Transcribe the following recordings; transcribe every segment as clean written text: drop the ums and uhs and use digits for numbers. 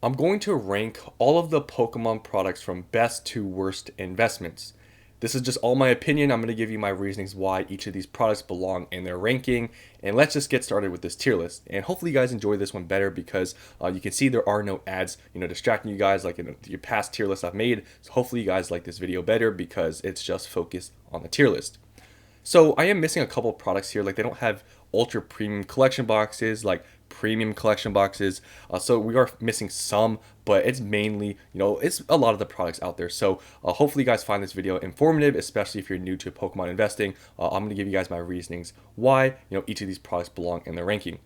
I'm going to rank all of the Pokemon products from best to worst investments. This is just all my opinion. I'm going to give you my reasonings why each of these products belong in their ranking. And let's just get started with this tier list. And hopefully you guys enjoy this one better because you can see there are no ads, distracting you guys like in your past tier list I've made. So hopefully you guys like this video better because it's just focused on the tier list. So I am missing a couple of products here. Like they don't have ultra premium collection boxes, like premium collection boxes. So we are missing some, but it's mainly, it's a lot of the products out there. So hopefully you guys find this video informative, especially if you're new to Pokemon investing. I'm going to give you guys my reasonings why, each of these products belong in the ranking.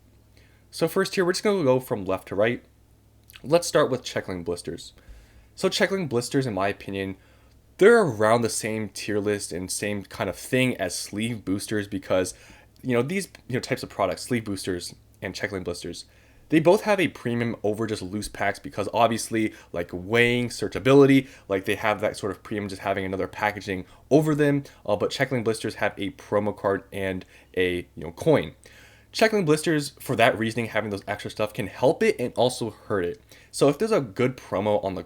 So first here, we're just going to go from left to right. Let's start with Checkling blisters. So Checkling blisters, in my opinion, they're around the same tier list and same kind of thing as sleeve boosters because these types of products, sleeve boosters and Checkling blisters, they both have a premium over just loose packs because obviously like weighing, searchability, like they have that sort of premium just having another packaging over them. But Checkling blisters have a promo card and a coin. Checkling blisters, for that reasoning, having those extra stuff can help it and also hurt it. So if there's a good promo on the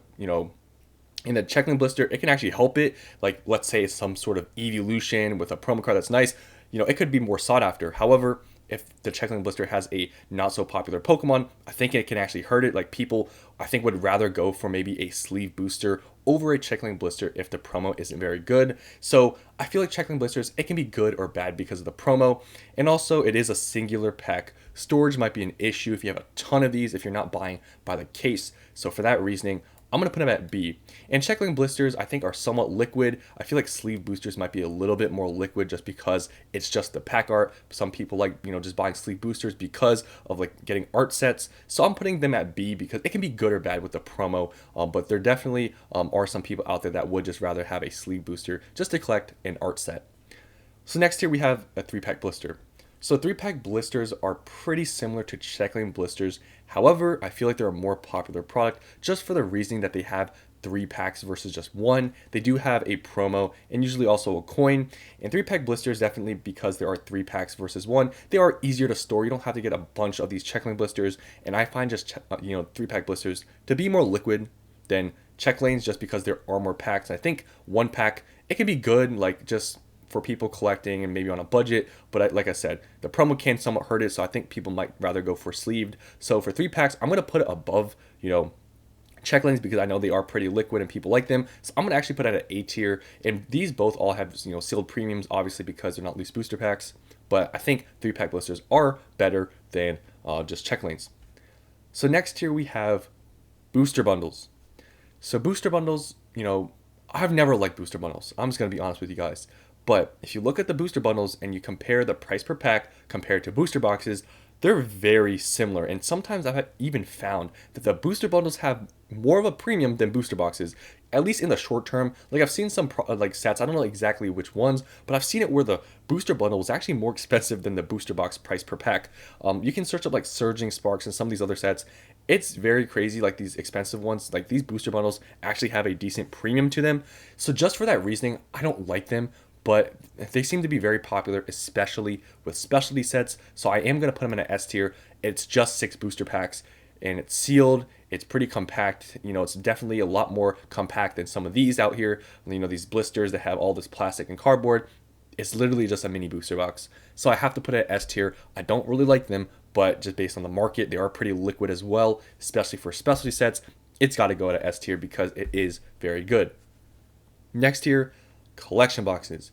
in the Checkling blister, it can actually help it. Like, let's say it's some sort of evolution with a promo card that's nice, it could be more sought after. However, if the Checkling blister has a not so popular Pokemon, I think it can actually hurt it. Like people, I think would rather go for maybe a sleeve booster over a Checkling blister if the promo isn't very good. So I feel like Checkling blisters, it can be good or bad because of the promo. And also it is a singular pack. Storage might be an issue if you have a ton of these, if you're not buying by the case. So for that reasoning, I'm going to put them at B. And Checkling blisters, I think, are somewhat liquid. I feel like sleeve boosters might be a little bit more liquid just because it's just the pack art. Some people like, just buying sleeve boosters because of like getting art sets. So I'm putting them at B because it can be good or bad with the promo. But there definitely are some people out there that would just rather have a sleeve booster just to collect an art set. So next here we have a 3-pack blister. So 3-pack blisters are pretty similar to Checkling blisters. However, I feel like they're a more popular product just for the reasoning that they have 3 packs versus just 1. They do have a promo and usually also a coin. And 3-pack blisters, definitely because there are 3 packs versus 1, they are easier to store. You don't have to get a bunch of these Checkling blisters. And I find just 3-pack blisters to be more liquid than Checklings just because there are more packs. I think 1 pack, it can be good, like just for people collecting and maybe on a budget, but like I said, the promo can somewhat hurt it, so I think people might rather go for sleeved. So for 3 packs, I'm going to put it above, Checklings because I know they are pretty liquid and people like them. So I'm going to actually put it at A tier, and these both all have, sealed premiums, obviously because they're not loose booster packs, but I think 3-pack blisters are better than just Checklings. So next here we have booster bundles. So booster bundles, I've never liked booster bundles. I'm just going to be honest with you guys. But if you look at the booster bundles and you compare the price per pack compared to booster boxes, they're very similar. And sometimes I've even found that the booster bundles have more of a premium than booster boxes, at least in the short term. Like I've seen some sets, I don't know exactly which ones, but I've seen it where the booster bundle is actually more expensive than the booster box price per pack. You can search up like Surging Sparks and some of these other sets. It's very crazy, like these expensive ones, like these booster bundles actually have a decent premium to them. So just for that reasoning, I don't like them. But they seem to be very popular, especially with specialty sets. So I am going to put them in an S tier. It's just 6 booster packs, and it's sealed. It's pretty compact. It's definitely a lot more compact than some of these out here. These blisters that have all this plastic and cardboard. It's literally just a mini booster box. So I have to put it at S tier. I don't really like them, but just based on the market, they are pretty liquid as well, especially for specialty sets. It's got to go at S tier because it is very good. Next tier, collection boxes.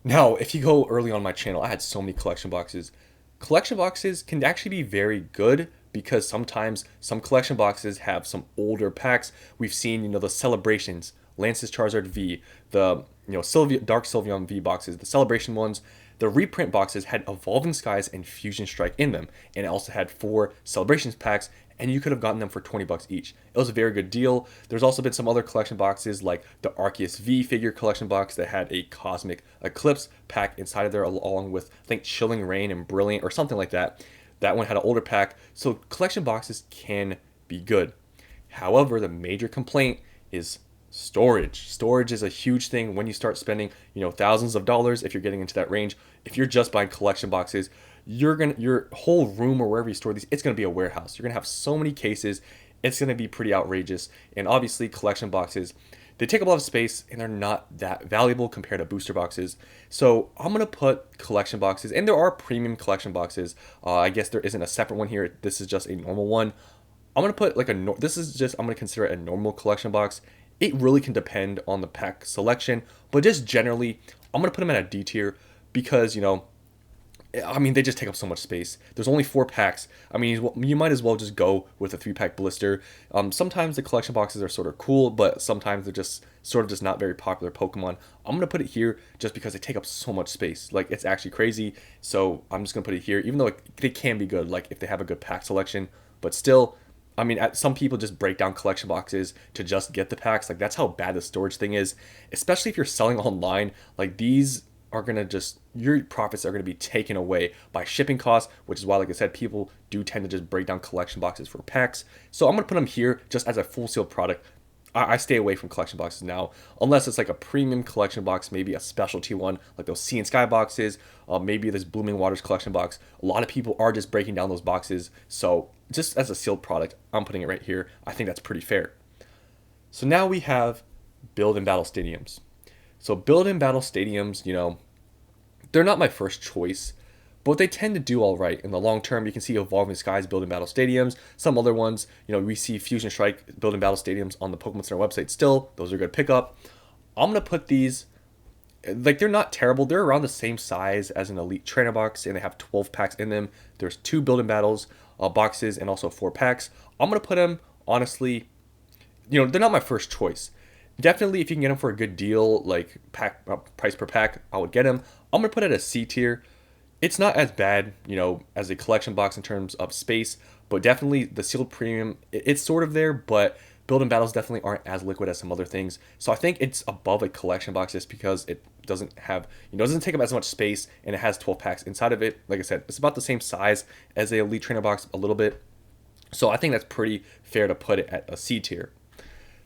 Now, if you go early on my channel, I had so many collection boxes. Collection boxes can actually be very good because sometimes some collection boxes have some older packs. We've seen, the Celebrations, Lance's Charizard V, the, Dark Sylveon V boxes, the Celebration ones. The reprint boxes had Evolving Skies and Fusion Strike in them, and it also had 4 Celebrations packs, and you could have gotten them for $20 each. It was a very good deal. There's also been some other collection boxes like the Arceus V figure collection box that had a Cosmic Eclipse pack inside of there along with, I think, Chilling Reign and Brilliant or something like that. That one had an older pack. So collection boxes can be good. However, the major complaint is storage. Storage is a huge thing when you start spending, thousands of dollars if you're getting into that range. If you're just buying collection boxes, your whole room or wherever you store these, it's going to be a warehouse. You're going to have so many cases, it's going to be pretty outrageous. And obviously, collection boxes, they take up a lot of space and they're not that valuable compared to booster boxes. So I'm going to put collection boxes, and there are premium collection boxes. I guess there isn't a separate one here. This is just a normal one. I'm going to put like this is just, I'm going to consider it a normal collection box. It really can depend on the pack selection, but just generally, I'm going to put them at a D tier because, I mean, they just take up so much space. There's only 4 packs. I mean, you might as well just go with a 3-pack blister. Sometimes the collection boxes are sort of cool, but sometimes they're just sort of just not very popular Pokemon. I'm going to put it here just because they take up so much space. Like, it's actually crazy. So I'm just going to put it here, even though they can be good, like if they have a good pack selection. But still, I mean, some people just break down collection boxes to just get the packs. Like, that's how bad the storage thing is, especially if you're selling online. Like, these are going to just, your profits are going to be taken away by shipping costs, which is why, like I said, people do tend to just break down collection boxes for packs. So I'm going to put them here just as a full sealed product. I stay away from collection boxes now, unless it's like a premium collection box, maybe a specialty one, like those Sea and Sky boxes, maybe this Blooming Waters collection box. A lot of people are just breaking down those boxes. So just as a sealed product, I'm putting it right here. I think that's pretty fair. So now we have build and battle stadiums. So build and battle stadiums, they're not my first choice, but they tend to do all right in the long term. You can see Evolving Skies build and battle stadiums. Some other ones, we see Fusion Strike build and battle stadiums on the Pokemon Center website still. Those are good pickup. I'm going to put these, like, they're not terrible. They're around the same size as an Elite Trainer box, and they have 12 packs in them. There's 2 build and battles boxes and also 4 packs. I'm going to put them, honestly, they're not my first choice. Definitely, if you can get them for a good deal, like price per pack, I would get them. I'm going to put it at a C tier. It's not as bad, as a collection box in terms of space, but definitely the sealed premium, it's sort of there, but build and battles definitely aren't as liquid as some other things. So I think it's above a collection box just because it doesn't have, it doesn't take up as much space, and it has 12 packs inside of it. Like I said, it's about the same size as a Elite Trainer box, a little bit. So I think that's pretty fair to put it at a C tier.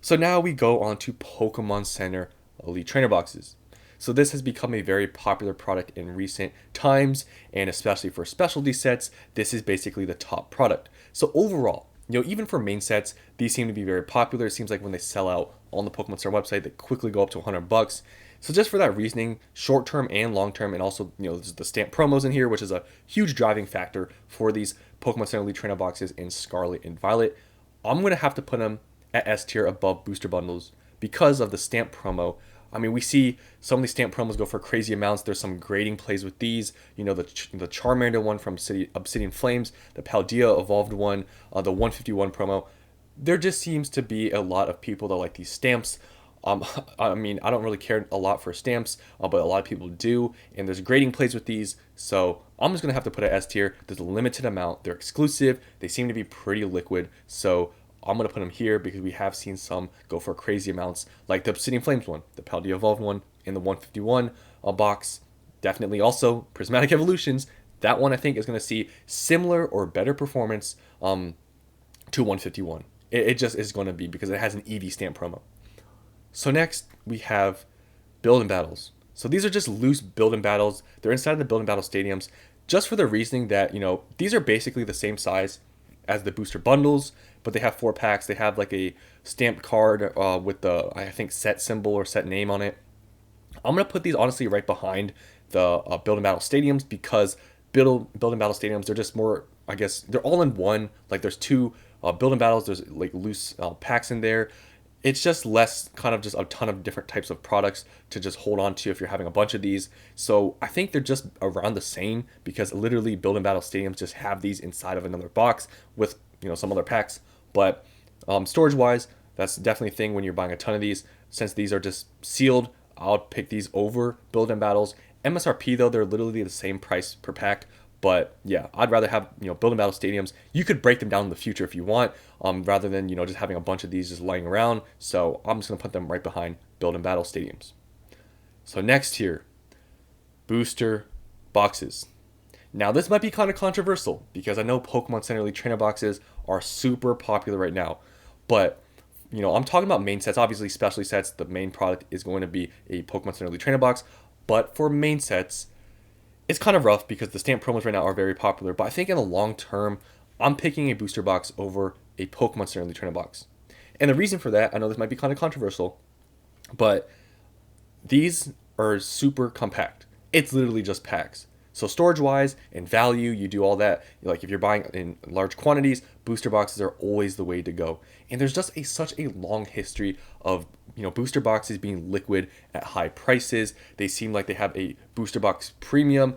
So now we go on to Pokemon Center Elite Trainer boxes. So this has become a very popular product in recent times, and especially for specialty sets, this is basically the top product. So overall, even for main sets, these seem to be very popular. It seems like when they sell out on the Pokemon Center website, they quickly go up to $100. So just for that reasoning, short term and long term, and also there's the stamp promos in here, which is a huge driving factor for these Pokemon Center Elite Trainer boxes in Scarlet and Violet. I'm going to have to put them at S tier above booster bundles because of the stamp promo. I mean, we see some of these stamp promos go for crazy amounts. There's some grading plays with these. The Charmander one from Obsidian Flames, the Paldea Evolved one, the 151 promo. There just seems to be a lot of people that like these stamps. I mean, I don't really care a lot for stamps, but a lot of people do. And there's grading plays with these. So I'm just going to have to put it S tier. There's a limited amount. They're exclusive. They seem to be pretty liquid. So I'm going to put them here because we have seen some go for crazy amounts, like the Obsidian Flames one, the Paldea Evolved one, and the 151 box. Definitely also Prismatic Evolutions. That one I think is going to see similar or better performance to 151. It just is going to be because it has an EV stamp promo. So next we have build and battles. So these are just loose build and battles. They're inside of the build and battle stadiums just for the reasoning that, these are basically the same size as the booster bundles, but they have 4 packs. They have like a stamped card with the, I think, set symbol or set name on it. I'm going to put these honestly right behind the build and battle stadiums because build and battle stadiums, they're just more, I guess, they're all in one. Like there's 2 build and battles, there's like loose packs in there. It's just less, kind of just a ton of different types of products to just hold on to if you're having a bunch of these. So I think they're just around the same because literally build and battle stadiums just have these inside of another box with, some other packs. But storage wise, that's definitely a thing when you're buying a ton of these. Since these are just sealed, I'll pick these over build and battles. MSRP though, they're literally the same price per pack. But yeah, I'd rather have, build and battle stadiums. You could break them down in the future if you want, rather than, just having a bunch of these just lying around. So I'm just going to put them right behind build and battle stadiums. So next here, booster boxes. Now this might be kind of controversial because I know Pokemon Center Elite Trainer boxes are super popular right now. But, I'm talking about main sets. Obviously, specialty sets, the main product is going to be a Pokemon Center Elite Trainer box. But for main sets, it's kind of rough because the stamp promos right now are very popular, but I think in the long term, I'm picking a booster box over a Pokemon Center Elite Trainer box. And the reason for that, I know this might be kind of controversial, but these are super compact. It's literally just packs. So storage wise and value, you do all that. Like if you're buying in large quantities, booster boxes are always the way to go. And there's just such a long history of booster boxes being liquid at high prices. They seem like they have a booster box premium.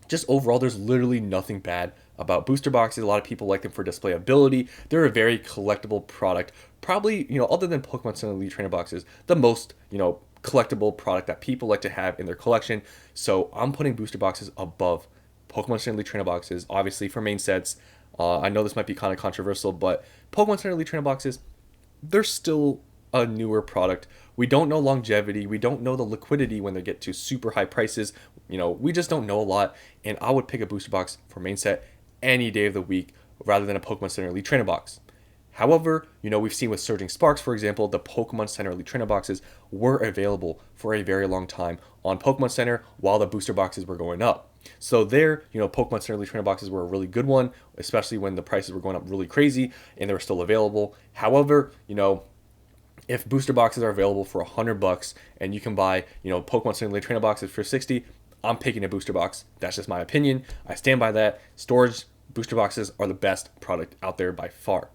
Just overall, there's literally nothing bad about booster boxes. A lot of people like them for displayability. They're a very collectible product. Probably, other than Pokemon Center Elite Trainer boxes, the most, collectible product that people like to have in their collection. So I'm putting booster boxes above Pokemon Center Elite Trainer boxes, obviously for main sets. I know this might be kind of controversial, but Pokemon Center Elite Trainer boxes, they're still a newer product. We don't know longevity. We don't know the liquidity when they get to super high prices. We just don't know a lot. And I would pick a booster box for main set any day of the week rather than a Pokemon Center Elite Trainer box. However, we've seen with Surging Sparks, for example, the Pokemon Center Elite Trainer boxes were available for a very long time on Pokemon Center while the booster boxes were going up. So there, Pokemon Center Elite Trainer boxes were a really good one, especially when the prices were going up really crazy and they were still available. However, if booster boxes are available for $100 and you can buy, Pokemon Center Elite Trainer boxes for $60, I'm picking a booster box. That's just my opinion. I stand by that. Storage booster boxes are the best product out there by far.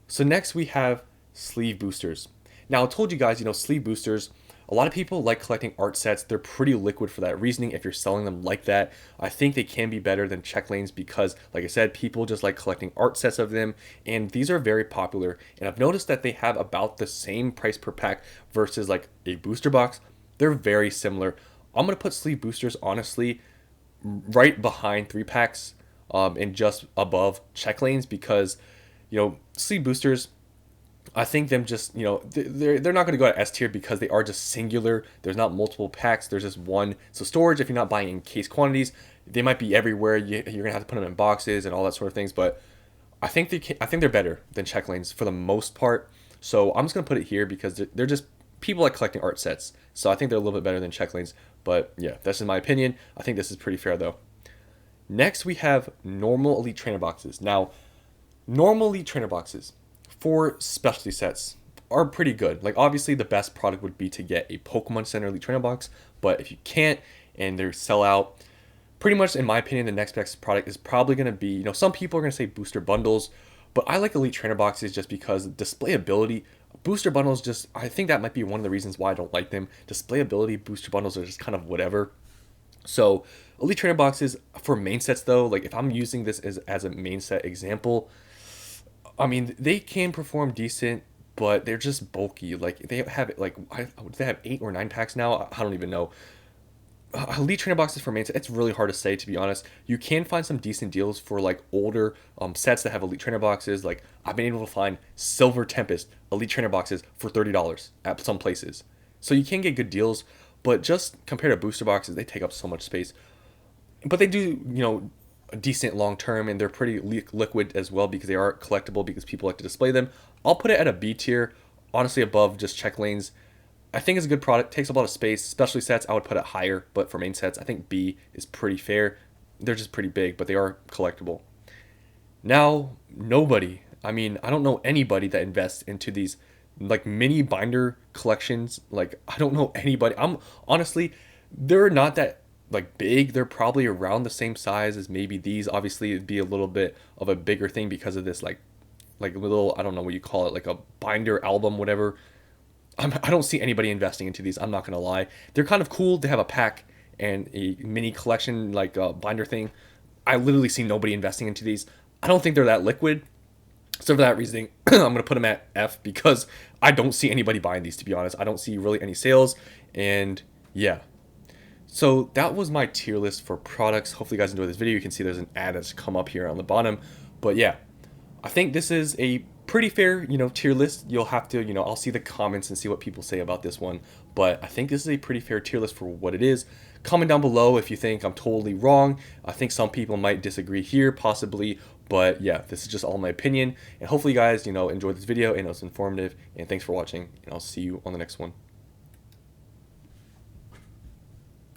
So next we have sleeve boosters. Now I told you guys, sleeve boosters, a lot of people like collecting art sets. They're pretty liquid for that reasoning. If you're selling them like that, I think they can be better than check lanes because, like I said, people just like collecting art sets of them. And these are very popular. And I've noticed that they have about the same price per pack versus like a booster box. They're very similar. I'm going to put sleeve boosters, honestly, right behind 3-packs and just above check lanes because sleeve boosters, I think them just, they're not going to go to S tier because they are just singular. There's not multiple packs. There's just one. So storage, if you're not buying in case quantities, they might be everywhere. You're going to have to put them in boxes and all that sort of things. But I think they're better than check lanes for the most part. So I'm just going to put it here because they're just people like collecting art sets. So I think they're a little bit better than check lanes. But yeah, that's in my opinion. I think this is pretty fair though. Next, we have normal Elite Trainer boxes. Now, normal Elite Trainer boxes for specialty sets are pretty good. Like obviously the best product would be to get a Pokemon Center Elite Trainer box, but if you can't and they sell out, pretty much in my opinion the next best product is probably going to be, some people are going to say booster bundles, but I like Elite Trainer boxes just because displayability. Booster bundles just, I think that might be one of the reasons why I don't like them. Displayability, booster bundles are just kind of whatever. So Elite Trainer boxes for main sets though, like if I'm using this as a main set example, I mean, they can perform decent, but they're just bulky. Like they have they have 8 or 9 packs now. I don't even know. Elite Trainer boxes for main set, it's really hard to say, to be honest. You can find some decent deals for like older sets that have Elite Trainer boxes. Like I've been able to find Silver Tempest Elite Trainer boxes for $30 at some places. So you can get good deals, but just compared to booster boxes, they take up so much space. But they do, decent long term, and they're pretty liquid as well because they are collectible because people like to display them. I'll put it at a B tier, honestly above just check lanes. I think it's a good product, takes up a lot of space. Especially sets, I would put it higher, but for main sets, I think B is pretty fair. They're just pretty big, but they are collectible. Now, I don't know anybody that invests into these like mini binder collections. Like I don't know anybody. They're not that like big. They're probably around the same size as maybe these. Obviously it'd be a little bit of a bigger thing because of this like little, I don't know what you call it, like a binder album, whatever. I don't see anybody investing into these. I'm not gonna lie. They're kind of cool to have a pack and a mini collection like a binder thing. I literally see nobody investing into these. I don't think they're that liquid. So for that reason, I'm gonna put them at F because I don't see anybody buying these, to be honest. I don't see really any sales, and yeah. So that was my tier list for products. Hopefully you guys enjoyed this video. You can see there's an ad that's come up here on the bottom. But yeah, I think this is a pretty fair, tier list. You'll have to, I'll see the comments and see what people say about this one. But I think this is a pretty fair tier list for what it is. Comment down below if you think I'm totally wrong. I think some people might disagree here, possibly. But yeah, this is just all my opinion. And hopefully you guys, enjoyed this video and it was informative. And thanks for watching. And I'll see you on the next one.